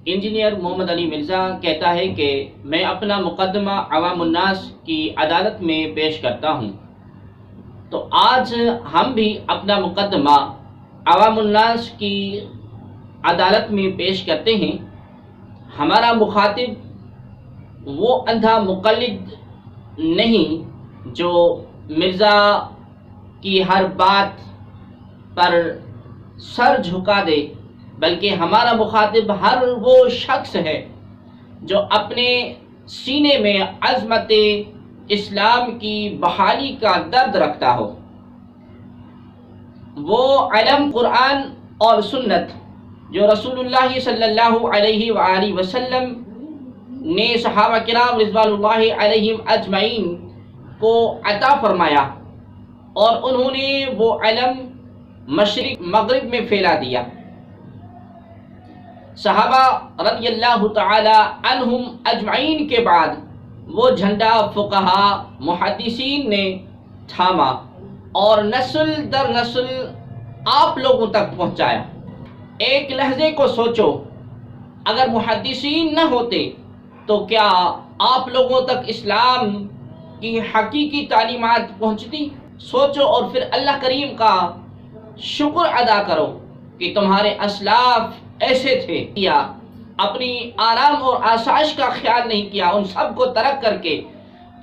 Engineer محمد علی مرزا کہتا ہے کہ میں اپنا مقدمہ عوام الناس کی عدالت میں پیش کرتا ہوں۔ تو آج ہم بھی اپنا مقدمہ عوام الناس کی عدالت میں پیش کرتے ہیں۔ ہمارا مخاطب وہ اندھا مقلد نہیں جو مرزا کی ہر بات پر سر جھکا دے، بلکہ ہمارا مخاطب ہر وہ شخص ہے جو اپنے سینے میں عظمت اسلام کی بحالی کا درد رکھتا ہو۔ وہ علم قرآن اور سنت جو رسول اللہ صلی اللہ علیہ وآلہ وسلم نے صحابہ کرام رضوان اللہ علیہم اجمعین کو عطا فرمایا، اور انہوں نے وہ علم مشرق مغرب میں پھیلا دیا۔ صحابہ رضی اللہ تعالی عنہم اجمعین کے بعد وہ جھنڈا فقہا محدثین نے تھاما اور نسل در نسل آپ لوگوں تک پہنچایا۔ ایک لحظے کو سوچو، اگر محدثین نہ ہوتے تو کیا آپ لوگوں تک اسلام کی حقیقی تعلیمات پہنچتی؟ سوچو اور پھر اللہ کریم کا شکر ادا کرو کہ تمہارے اسلاف ایسے تھے، کیا اپنی آرام اور آسائش کا خیال نہیں کیا، ان سب کو ترک کر کے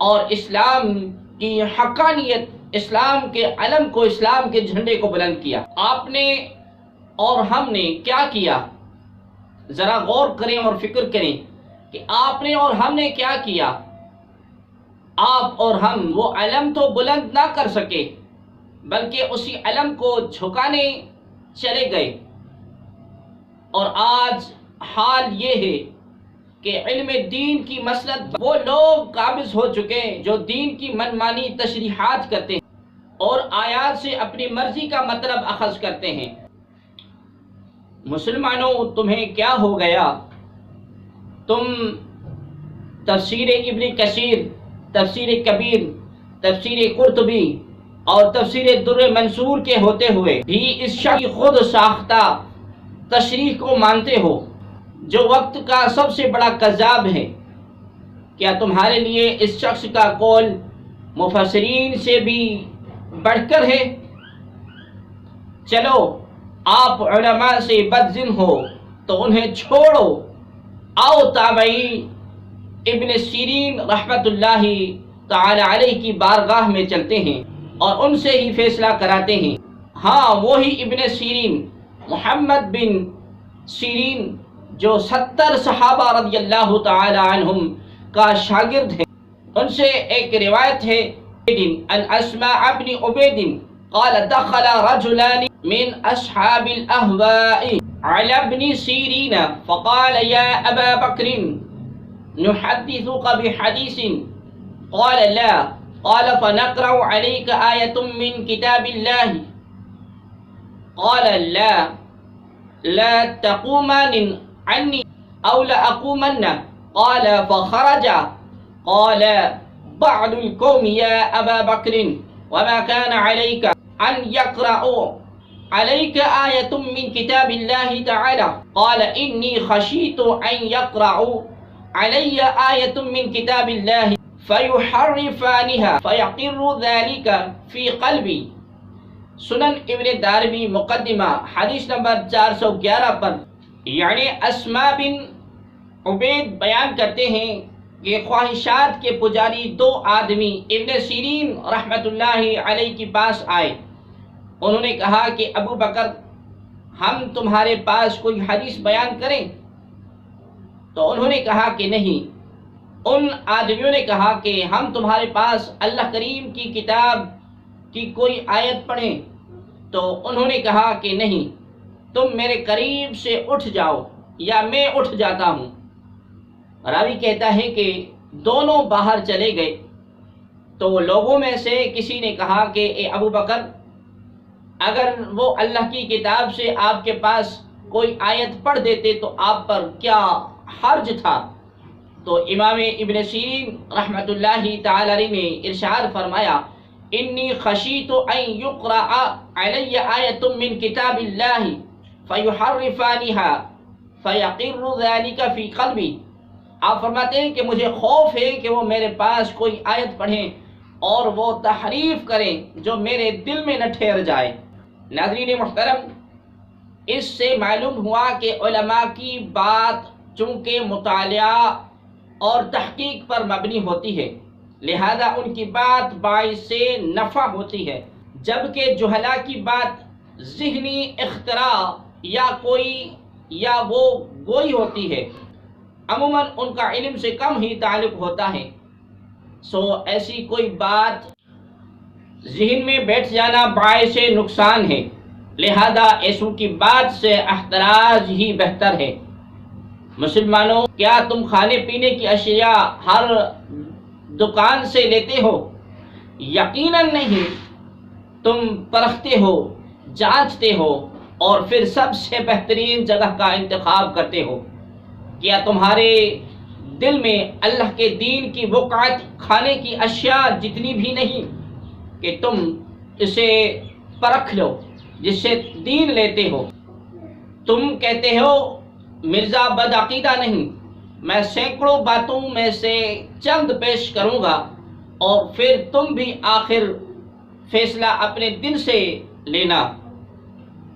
اور اسلام کی حقانیت، اسلام کے علم کو، اسلام کے جھنڈے کو بلند کیا۔ آپ نے اور ہم نے کیا کیا؟ ذرا غور کریں اور فکر کریں کہ آپ نے اور ہم نے کیا کیا۔ آپ اور ہم وہ علم تو بلند نہ کر سکے، بلکہ اسی علم کو جھکانے چلے گئے، اور آج حال یہ ہے کہ علم دین کی مسند وہ لوگ قابض ہو چکے جو دین کی منمانی تشریحات کرتے ہیں اور آیات سے اپنی مرضی کا مطلب اخذ کرتے ہیں۔ مسلمانوں، تمہیں کیا ہو گیا؟ تم تفسیر ابن کثیر، تفسیر کبیر، تفسیر قرطبی اور تفسیر در منصور کے ہوتے ہوئے بھی اس شخص کی خود ساختہ تشریح کو مانتے ہو جو وقت کا سب سے بڑا کذاب ہے۔ کیا تمہارے لیے اس شخص کا قول مفسرین سے بھی بڑھ کر ہے؟ چلو، آپ علماء سے بدظن ہو تو انہیں چھوڑو، آؤ تابعین ابن سیرین رحمت اللہ تعالی علیہ کی بارگاہ میں چلتے ہیں اور ان سے ہی فیصلہ کراتے ہیں۔ ہاں، وہی ابن سیرین، محمد بن سیرین جو 70 صحابہ رضی اللہ تعالی عنہم کا شاگرد ہے۔ ان سے ایک روایت ہے، ان اسماء بن عبید قال دخل رجلان من اصحاب الاهواء على ابن سیرین فقال یا ابا بکر نحدثك بحديث قال لا قال فنقرأ عليك آية من كتاب الله قال لا تقومن عني أو لأقومن قال فخرج قال بعض القوم يا أبا بكر وما كان عليك أن يقرأوا عليك آية من كتاب الله تعالى قال إني خشيت أن يقرأوا علي آية من كتاب الله فيحرفانها فيقر ذلك في قلبي۔ سنن ابن دارمی مقدمہ حدیث نمبر 411 پر، یعنی اسماء بن عبید بیان کرتے ہیں کہ خواہشات کے پجاری دو آدمی ابن سیرین رحمت اللہ علیہ کے پاس آئے۔ انہوں نے کہا کہ ابو بکر، ہم تمہارے پاس کوئی حدیث بیان کریں؟ تو انہوں نے کہا کہ نہیں۔ ان آدمیوں نے کہا کہ ہم تمہارے پاس اللہ کریم کی کتاب کی کوئی آیت پڑھیں؟ تو انہوں نے کہا کہ نہیں، تم میرے قریب سے اٹھ جاؤ یا میں اٹھ جاتا ہوں۔ راوی کہتا ہے کہ دونوں باہر چلے گئے تو لوگوں میں سے کسی نے کہا کہ اے ابو بکر، اگر وہ اللہ کی کتاب سے آپ کے پاس کوئی آیت پڑھ دیتے تو آپ پر کیا حرج تھا؟ تو امام ابن سیرین رحمت اللہ تعالی علیہ نے ارشاد فرمایا، انی خشیت ان یقرأ علی آیۃ من کتاب اللہ فیحرفانها فَيَقِرُّ ذَلِكَ فِي قَلْبِي، آپ فرماتے ہیں کہ مجھے خوف ہے کہ وہ میرے پاس کوئی آیت پڑھیں اور وہ تحریف کریں جو میرے دل میں نہ ٹھہر جائے۔ ناظرین محترم، اس سے معلوم ہوا کہ علماء کی بات چونکہ مطالعہ اور تحقیق پر مبنی ہوتی ہے، لہذا ان کی بات باعث نفع ہوتی ہے، جبکہ جہلاء کی بات ذہنی اختراع یا وہ گوئی ہوتی ہے، عموماً ان کا علم سے کم ہی تعلق ہوتا ہے۔ ایسی کوئی بات ذہن میں بیٹھ جانا باعث نقصان ہے، لہذا ایسوں کی بات سے احتراز ہی بہتر ہے۔ مسلمانوں، کیا تم کھانے پینے کی اشیاء ہر دکان سے لیتے ہو؟ یقیناً نہیں، تم پرکھتے ہو، جانچتے ہو اور پھر سب سے بہترین جگہ کا انتخاب کرتے ہو۔ کیا تمہارے دل میں اللہ کے دین کی وقعت کھانے کی اشیاء جتنی بھی نہیں کہ تم اسے پرکھ لو جس سے دین لیتے ہو؟ تم کہتے ہو مرزا بدعقیدہ نہیں، میں سینکڑوں باتوں میں سے چند پیش کروں گا اور پھر تم بھی آخر فیصلہ اپنے دل سے لینا۔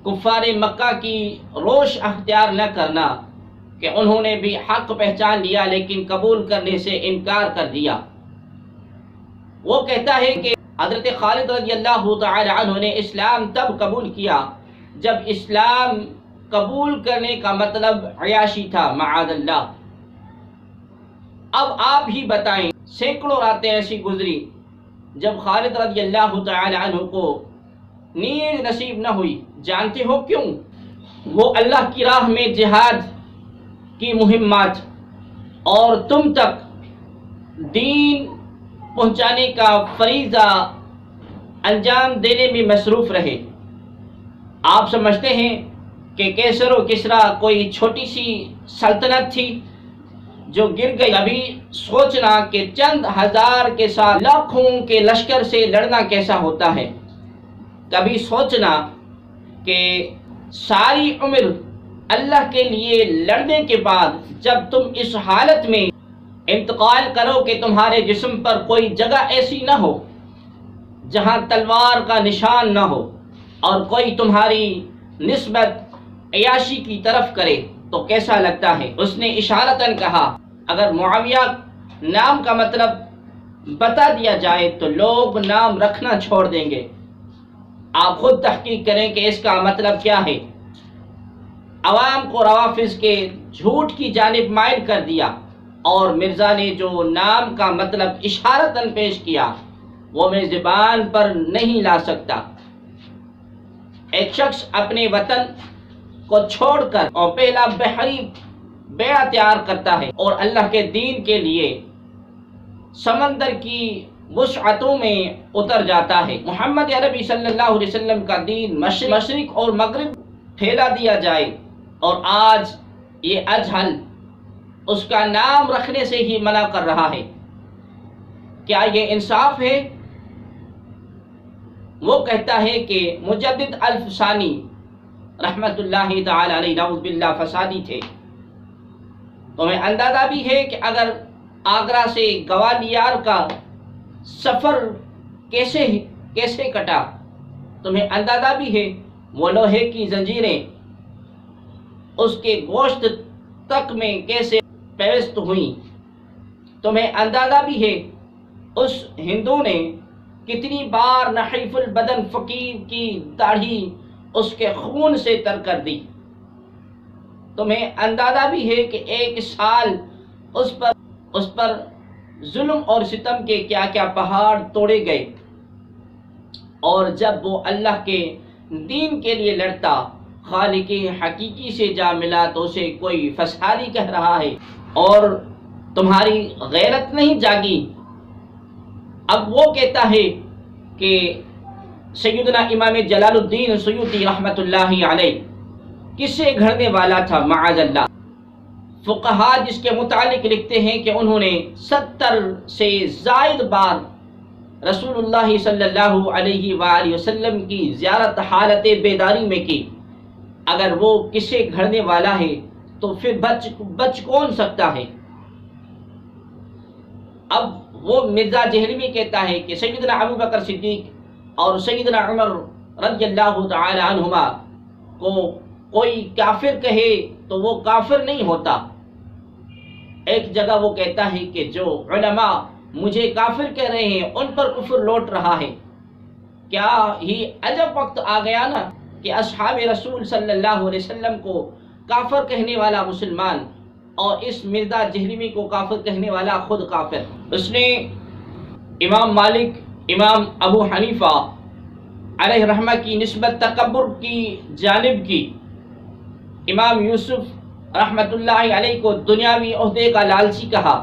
کفار مکہ کی روش اختیار نہ کرنا کہ انہوں نے بھی حق پہچان لیا لیکن قبول کرنے سے انکار کر دیا۔ وہ کہتا ہے کہ حضرت خالد رضی اللہ تعالی عنہ نے اسلام تب قبول کیا جب اسلام قبول کرنے کا مطلب عیاشی تھا، معاذ اللہ۔ اب آپ ہی بتائیں، سینکڑوں راتیں ایسی گزری جب خالد رضی اللہ تعالی عنہ کو نیند نصیب نہ ہوئی۔ جانتے ہو کیوں؟ وہ اللہ کی راہ میں جہاد کی مہمات اور تم تک دین پہنچانے کا فریضہ انجام دینے میں مصروف رہے۔ آپ سمجھتے ہیں کہ کیسر و کسریٰ کوئی چھوٹی سی سلطنت تھی جو گر گئی؟ کبھی سوچنا کہ چند ہزار کے ساتھ لاکھوں کے لشکر سے لڑنا کیسا ہوتا ہے؟ کبھی سوچنا کہ ساری عمر اللہ کے لیے لڑنے کے بعد جب تم اس حالت میں انتقال کرو کہ تمہارے جسم پر کوئی جگہ ایسی نہ ہو جہاں تلوار کا نشان نہ ہو اور کوئی تمہاری نسبت عیاشی کی طرف کرے تو کیسا لگتا ہے؟ اس نے اشارتاً کہا، اگر معاویہ نام کا مطلب بتا دیا جائے تو لوگ نام رکھنا چھوڑ دیں گے۔ آپ خود تحقیق کریں کہ اس کا مطلب کیا ہے۔ عوام کو روافض کے جھوٹ کی جانب مائل کر دیا اور مرزا نے جو نام کا مطلب اشارتاً پیش کیا وہ میں زبان پر نہیں لا سکتا۔ ایک شخص اپنے وطن کو چھوڑ کر اور پہلا بحری بیڑا تیار کرتا ہے اور اللہ کے دین کے لیے سمندر کی وسعتوں میں اتر جاتا ہے۔ محمد عربی صلی اللہ علیہ وسلم کا دین مشرق اور مغرب پھیلا دیا جائے اور آج یہ اجہل اس کا نام رکھنے سے ہی منع کر رہا ہے۔ کیا یہ انصاف ہے؟ وہ کہتا ہے کہ مجدد الفسانی رحمت اللہ تعالی علیہ نعوذ باللہ فسادی تھے۔ تمہیں اندازہ بھی ہے کہ اگر آگرہ سے گوالیار کا سفر کیسے کٹا؟ تمہیں اندازہ بھی ہے وہ لوہے کی زنجیریں اس کے گوشت تک میں کیسے پیوست ہوئیں؟ تمہیں اندازہ بھی ہے اس ہندو نے کتنی بار نحیف البدن فقیر کی داڑھی اس کے خون سے تر کر دی؟ تمہیں اندازہ بھی ہے کہ ایک سال اس پر ظلم اور ستم کے کیا کیا پہاڑ توڑے گئے، اور جب وہ اللہ کے دین کے لیے لڑتا خالق حقیقی سے جا ملا تو اسے کوئی فسادی کہہ رہا ہے اور تمہاری غیرت نہیں جاگی۔ اب وہ کہتا ہے کہ سیدنا امام جلال الدین سیوطی رحمت اللہ علیہ کس سے گھڑنے والا تھا، معاذ اللہ۔ فقہا جس کے متعلق لکھتے ہیں کہ انہوں نے 70 سے زائد بار رسول اللہ صلی اللہ علیہ وآلہ وسلم کی زیارت حالت بیداری میں کی۔ اگر وہ کسے گھڑنے والا ہے تو پھر بچ کون سکتا ہے؟ اب وہ مرزا جہلمی کہتا ہے کہ سیدنا ابو بکر صدیق اور سیدنا عمر رضی اللہ تعالی عنہما کو کوئی کافر کہے تو وہ کافر نہیں ہوتا۔ ایک جگہ وہ کہتا ہے کہ جو علماء مجھے کافر کہہ رہے ہیں ان پر کفر لوٹ رہا ہے۔ کیا ہی عجب وقت آ گیا نا کہ اصحاب رسول صلی اللہ علیہ وسلم کو کافر کہنے والا مسلمان اور اس مرزا جہلمی کو کافر کہنے والا خود کافر۔ اس نے امام مالک، امام ابو حنیفہ علیہ رحمہ کی نسبت تکبر کی جانب کی، امام یوسف رحمۃ اللہ علیہ کو دنیاوی عہدے کا لالچی کہا،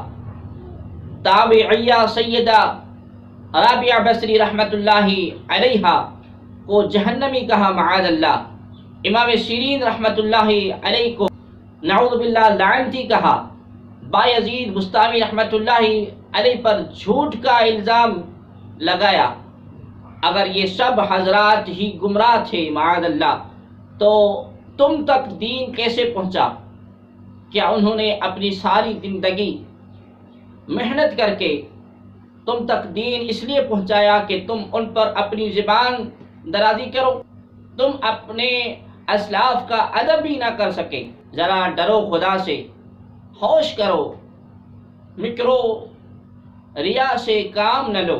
تابعیہ سیدہ رابعہ بصری رحمۃ اللہ علیہ کو جہنمی کہا معاذ اللہ، امام شیرین رحمۃ اللہ علیہ کو نعوذ باللہ لعنتی کہا، بایزید بستامی رحمۃ اللہ علیہ پر جھوٹ کا الزام لگایا۔ اگر یہ سب حضرات ہی گمراہ تھے معاذ اللہ تو تم تک دین کیسے پہنچا؟ کیا انہوں نے اپنی ساری زندگی محنت کر کے تم تک دین اس لیے پہنچایا کہ تم ان پر اپنی زبان درازی کرو؟ تم اپنے اسلاف کا ادب بھی نہ کر سکے۔ ذرا ڈرو خدا سے، ہوش کرو، مکرو، ریا سے کام نہ لو۔